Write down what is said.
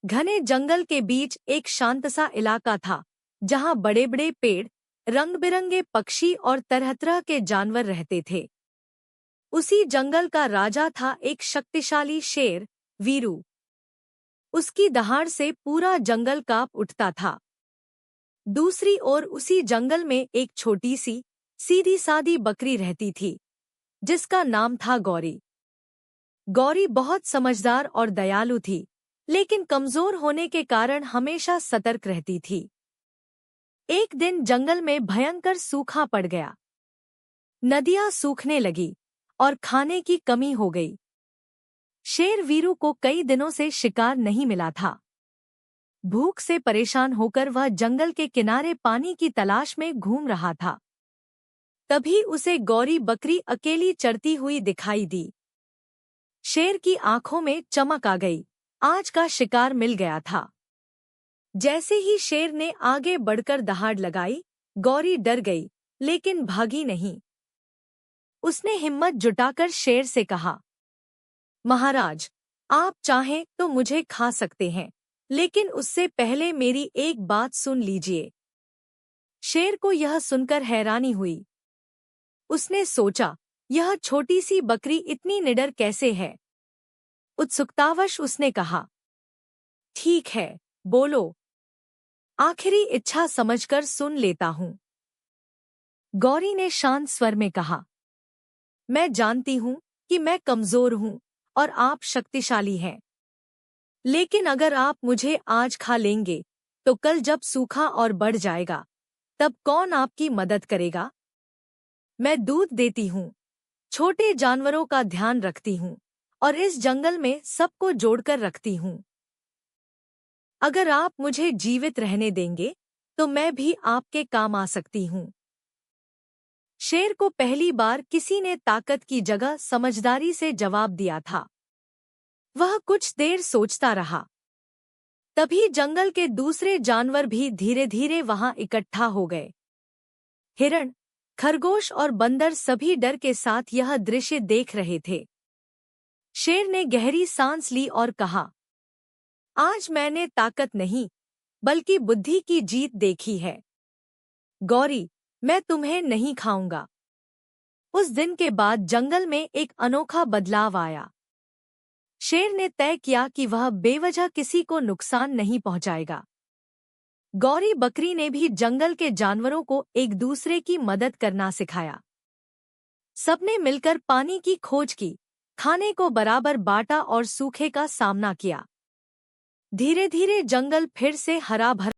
घने जंगल के बीच एक शांत सा इलाका था, जहां बड़े बड़े पेड़, रंग बिरंगे पक्षी और तरह तरह के जानवर रहते थे। उसी जंगल का राजा था एक शक्तिशाली शेर, वीरू। उसकी दहाड़ से पूरा जंगल कांप उठता था। दूसरी ओर उसी जंगल में एक छोटी सी, सीधी सादी बकरी रहती थी, जिसका नाम था गौरी। गौरी बहुत समझदार और दयालु थी, लेकिन कमजोर होने के कारण हमेशा सतर्क रहती थी। एक दिन जंगल में भयंकर सूखा पड़ गया। नदियां सूखने लगी और खाने की कमी हो गई। शेर वीरू को कई दिनों से शिकार नहीं मिला था। भूख से परेशान होकर वह जंगल के किनारे पानी की तलाश में घूम रहा था। तभी उसे गौरी बकरी अकेली चरती हुई दिखाई दी। शेर की आंखों में चमक आ गई। आज का शिकार मिल गया था। जैसे ही शेर ने आगे बढ़कर दहाड़ लगाई, गौरी डर गई, लेकिन भागी नहीं। उसने हिम्मत जुटाकर शेर से कहा, महाराज, आप चाहें तो मुझे खा सकते हैं, लेकिन उससे पहले मेरी एक बात सुन लीजिए। शेर को यह सुनकर हैरानी हुई। उसने सोचा, यह छोटी सी बकरी इतनी निडर कैसे है। उत्सुकतावश उसने कहा, ठीक है, बोलो, आखिरी इच्छा समझकर सुन लेता हूँ। गौरी ने शांत स्वर में कहा, मैं जानती हूँ कि मैं कमजोर हूँ और आप शक्तिशाली हैं, लेकिन अगर आप मुझे आज खा लेंगे तो कल जब सूखा और बढ़ जाएगा, तब कौन आपकी मदद करेगा। मैं दूध देती हूँ, छोटे जानवरों का ध्यान रखती हूँ और इस जंगल में सबको जोड़कर रखती हूँ। अगर आप मुझे जीवित रहने देंगे तो मैं भी आपके काम आ सकती हूँ। शेर को पहली बार किसी ने ताकत की जगह समझदारी से जवाब दिया था। वह कुछ देर सोचता रहा। तभी जंगल के दूसरे जानवर भी धीरे धीरे वहां इकट्ठा हो गए। हिरण, खरगोश और बंदर सभी डर के साथ यह दृश्य देख रहे थे। शेर ने गहरी सांस ली और कहा, आज मैंने ताकत नहीं, बल्कि बुद्धि की जीत देखी है। गौरी, मैं तुम्हें नहीं खाऊंगा। उस दिन के बाद जंगल में एक अनोखा बदलाव आया। शेर ने तय किया कि वह बेवजह किसी को नुकसान नहीं पहुंचाएगा। गौरी बकरी ने भी जंगल के जानवरों को एक दूसरे की मदद करना सिखाया। सबने मिलकर पानी की खोज की, खाने को बराबर बांटा और सूखे का सामना किया। धीरे धीरे जंगल फिर से हरा भरा